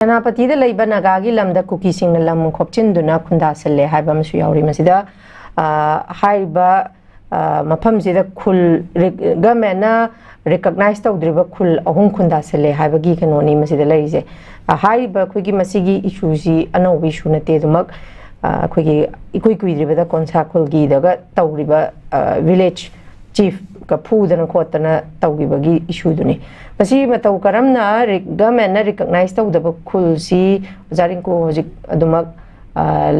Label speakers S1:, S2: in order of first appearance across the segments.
S1: Senapati the Labor Nagagi Lam the cookie sing lam copchin do not kundasele, Hibam Suyari Masida, Haiba Mapamzi the cool Gamena recognized of the cool Ahun kundasele, Hibagi can only Masida Lazy. A Haiba Quigi Masigi issues, a no wish on a tedumak, Quigi Equiqui with the consacral Gidaga, Tau River village chief Kapu than a quarter Taugi issue duni. Pasi matau karamna government recognized the cool see Zarinko Adumak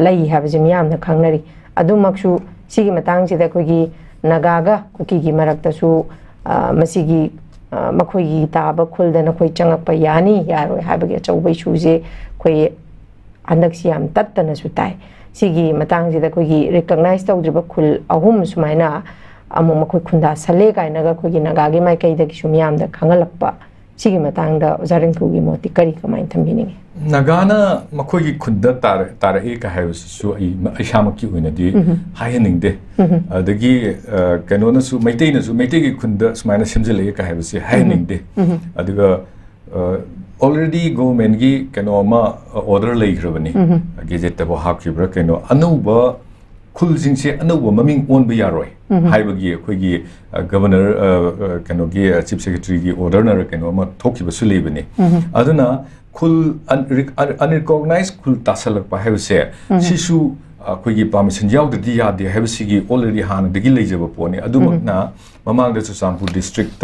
S1: lay have Zimiam the Kangnari Adumakshu Sigi Matangsi the Kugi Nagaga Kuki Maraktasu Masigi Makuigi Taba Kul than a Kuichanga Payani Yaro Habagate away shoes Kwe Andaxiam Tatanasutai Sigi Matangsi the Kugi recognized the Kul Ahum Sumaina among Makunda Salega and Nagakugi Nagagi Makai the Kishumiam the Kangalapa Sigi Matanga Zarinkugi Motikari Kamanta meaning.
S2: Nagana Makogi Kunda Taraeka House so Ishamaki in a day, highening de the Gi Canonas who maintainers who may take it Kunda Smana Simzaleka have a highening de already go mengi Canoma order lake revenue, a gazette of Hakibra Cano, Anuba. Kulzing say no woman won't be a roy. Hibagi, Quigi, Governor Kanogi, Chief Secretary, order Canoma, Toki Basulibani. Aduna, Kul unrecognized Kul Tassalak Pahave, Shishu, Quigi Parmesan Yaw, the Dia, the Havesigi already han the village of a pony, Adumana, Mamang the Susampu district,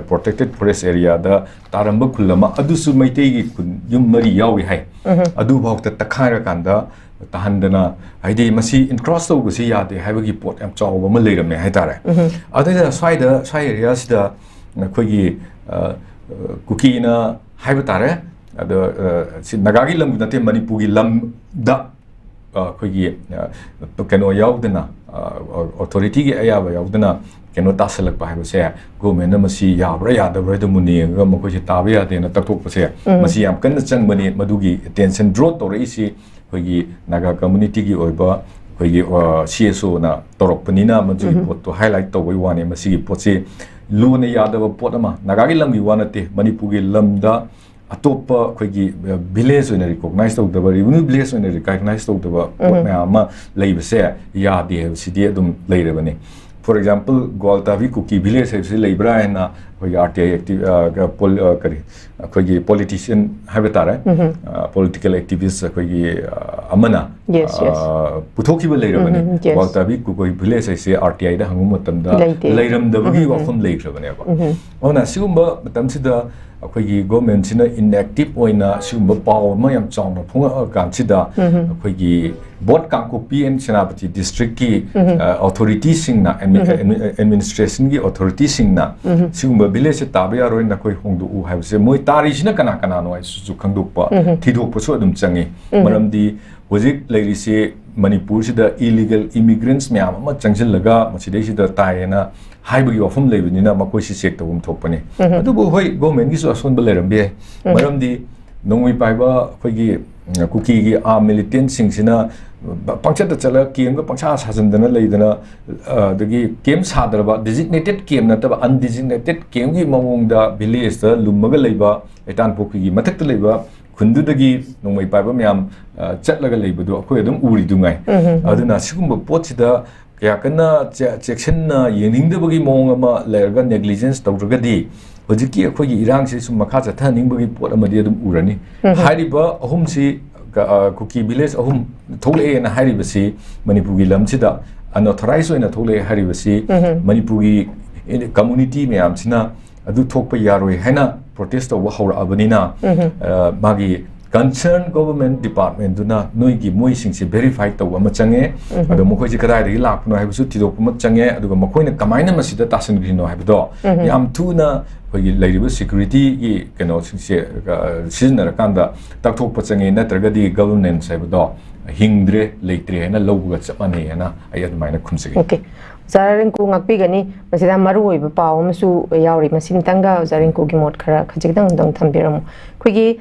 S2: protected forest area, the Tarambakulama, Adusu Maitegi, Yumari Yawi Hai, Adu the Takara Kanda. Tahandana, I did Masi in cross over Sia, the Havagi port and Chow Malaram Hatare. Other than the side areas, the Quigi Kukina Habatare, the Nagagi Lam, the Manipuri Lam da Quigi Pukano Yaudana, authority Ayava Yaudana, cannot tasselak by Hosea, go Menamasi Yabrea, the Redamuni, Ramokoji Tabia, then a Tatopase, Masiam Kanachan Mani, Madugi, attention drought or easy. Naga community gi oiba khoi CSO na torokpanina manju pot to highlight to we wane masi pot se lu na yadaba pot ama naga gi lam gi wanate manipur gi lamda atopa khoi gi village na recognize to the revenue village na recognize to the pot ma ama leiba se ya de city adum leirebani. For example, Goltavi Cookie Village is Libra and RTI active politician habitat, political activists Amana.
S1: Yes, yes.
S2: Putoki later, Goltavi Cookie Village, I say RTI, the Hangumutam, Lairam, the Vigi of from Lake Ravaneva. On a Sumba, Tamsida, Quigi government inactive or in a Sumba power, Mayam Chong, Punga Gansida, Quigi. Both Kankopi and Senapati district authorities sing na administration authorities sing na Sumba village tabia ro na koi hongdu have se moi tarish na kana no su khangdupa thidok paso adum changi maramdi hojik lairi se Manipur sida illegal immigrants myam ama changsil laga masidei sida taina haibagi ofum lebinina makoi si check tawum thokpani adubu hoi government gi so ason balerambe maramdi nongwi paiba khoigi cookie gi militant sing sina Puncture the Chala came the Punchas hasn't done a later the game Sadraba designated came not undesignated came among the village the Lumaga labor, Etan Poki, Matek labor, Kundu the gi, no way Pabamiam, Chatlaga labor, do Aquadum Uri Dumai. Aduna Sumba Pochida, Yakana, Chexena, Yening the Buggy Mongama, Lerga negligence, Togragadi. Hojiki Akogi Irang says Makasa turning Buggy Port Amadidum Urani. Hariba, Homsi. Cookie village ahum thole na haribasi manipuri lamsida unauthorized in a thole haribasi manipuri community meam sina adu thokpa yaroi hena protest of hawra abanina magi concerned government department duna noigi moi singsi verify to ama change adu mokoi ji kadai ri lakno haibusu tidok ma change adu makoina kamaina masida tasan grino haibdo yam thuna hogi lairiba security gi keno singse seasonal kanda takthok pachange natragadi governance haibdo hingdre leitre hena lobuga chapane hena ayad maina khumsigi.
S1: Okay. Zarinko ngakpigani masida maru oiba paw masu yauri masim tanga zarinko gi mot khara khajigdang dang thambiramu khigi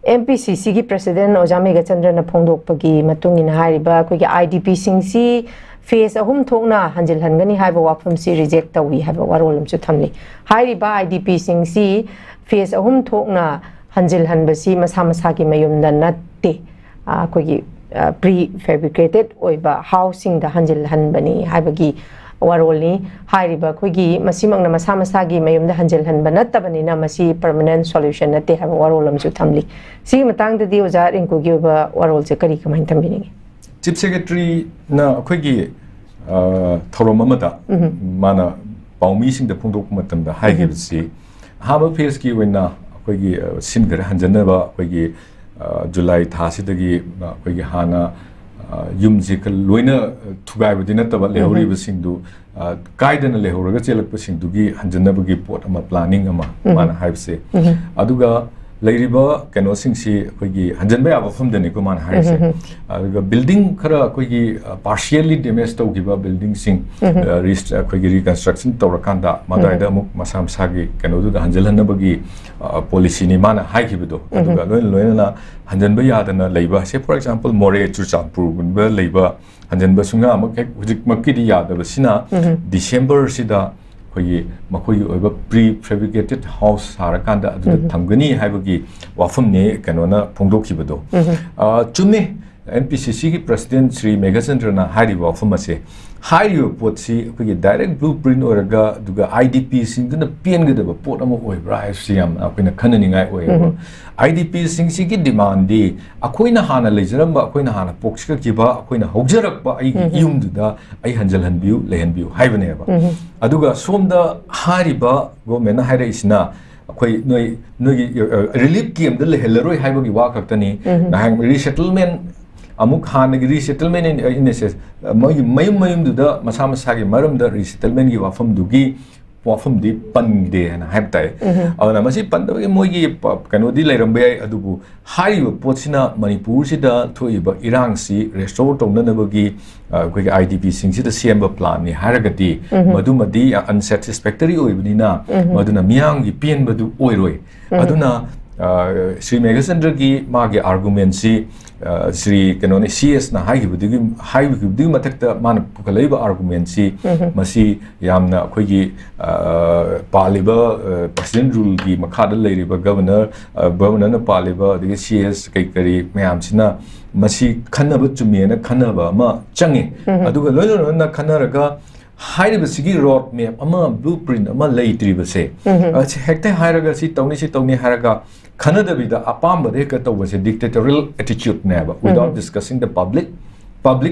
S1: MPCC ki president Ojamega Chandra Pongdok Pagi Matungin Hariba Kuki IDP Singsi face ahum thokna hanjil hangani haiba wafam si reject tawi haiba warolum chu thamli hariba IDP Singsi face ahum thokna hanjil hanbasi masa masa ki mayum da natte akogi pre-fabricated oiba housing da hanjil hanbani haibagi warolni hairiba kogi masimangna masa masa gi mayum da hanjil hanba nattabani na masi permanent solution natte haba warolam su thamli si matang da di oja rinku gi ba warol se kari kamain tambini
S2: chief secretary na kogi thorom amata mana paumi sing da phungdok matam da haige si haba phase ki wena kogi singar hanjana ba kogi July thasi dagi kogi hana yumji ka loina thugai badi nataba lehori basingdu kaidana lehoraga chelak basingdu gi hanjana bagi pot ama planning ama mana haibse aduga leiriba kano singsi kogi hanjanba ya bafam dani ko man haise aduga building khara kogi partially damage to giba building sing kogi reconstruction tawrakanda madaida muk masam sagi kano du hanjalan bagi policy ni mana haikibido aduga loina na hanjanba ya dana leiba say for example more chuchampur gunba leiba hanjanba sunga amak hujik makki di ya da sina December sida kogi makogi oiba pre-fabricated house harakanda adu thamgani haibagi wafam ne kanona phongdokibado chume NPCC ki president Sri Meghachandra na hari wafam ase hari pot si kogi direct blueprint oraga duga IDP singna pien gada pot ama oibra siam akoina khanani ngai oiba IDP sing si ki demand di akoina hana lejaramba akoina hana pokska kiba akoina hogjarakba ai yumduda ai hanjal hanbiu lehanbiu haibane ba aduga somda hariba government haira isna akoi noi relief scheme da lehelaroi haibagi wa kaktani nahang resettlement amuk hana gi resettlement in ss mayum duda masa masa gi maram da resettlement gi wafam dugi wafam di pande na haibtai awna masi pandagi mogi kano di leirambe ai adubu haiba potsina manipur sida thoiba irang si restore tongna bagi koi IDP sing sida semba plan ni haragati madumadi unsatisfactory oibnina maduna miang gi pien badu oiroi aduna Sri Meghachandra gi magi argument si Sri kanoni CS na haibudi matakta mana pukalaiba argument si masi yamna koigi paliba president rule gi makhada leiriba governor na paliba digi CS kai kari mayam sina masi khanaba chumena khanaba ma change aduga loilo na khanaraga hairiba sigi road map ama blueprint ama leitriba se hekta hairaga si tawni haraga Canada with the apamba de kata was a dictatorial attitude never without discussing the public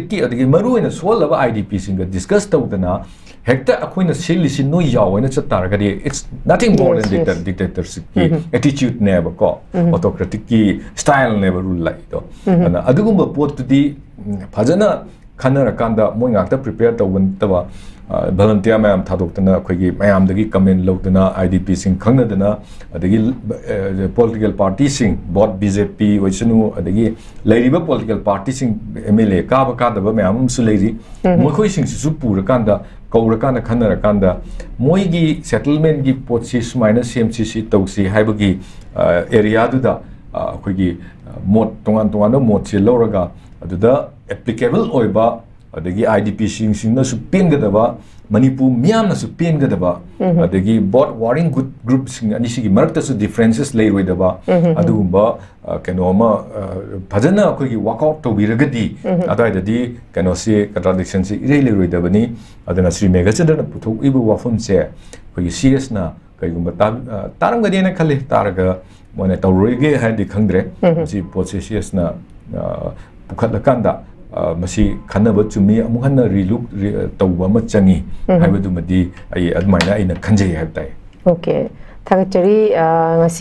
S2: ki adigi maru in a swallow IDP singa discuss tawdana hekta akoina silisi no yaw in a chataragadi it's nothing more than dictatorship attitude never ko autocratic ki style never rule like do adugumba pot to the phajana khanara kanda moi ngakta prepare tawun tawa volunteer mayam thadokna khogi mayam dagi comment lodna IDP sing khangnadana adagi political party sing bot BJP oisunu adagi leiriba political party sing MLA ka daba mayam su leiri moi khoi sing su pura kanda kaura kana khanara kanda moi gi settlement gi potsi sumaina CMCC tawsi haibagi area duda khogi mod tongan mod se loraga aduda applicable oiba adagi IDP sing na su pengadaba manipur miam na su pengadaba adagi bot warring group sing ani sigi marakta su differences leiroidaba adugumba kanoma phajana khogi workout to biragadi adaidadi kanosi contradiction si leiroidabani adana Sri Meghachandra na puthok ibu wafum se khogi CS na kaigumba taramgadi na khale taraga mone tawroige hadi khangdre si process na pukhatlakanda masi khanaba chumi amuk hanna relook tawba ma changi haibadu madi ai admaina ina khanjai habtai
S1: okay thagachari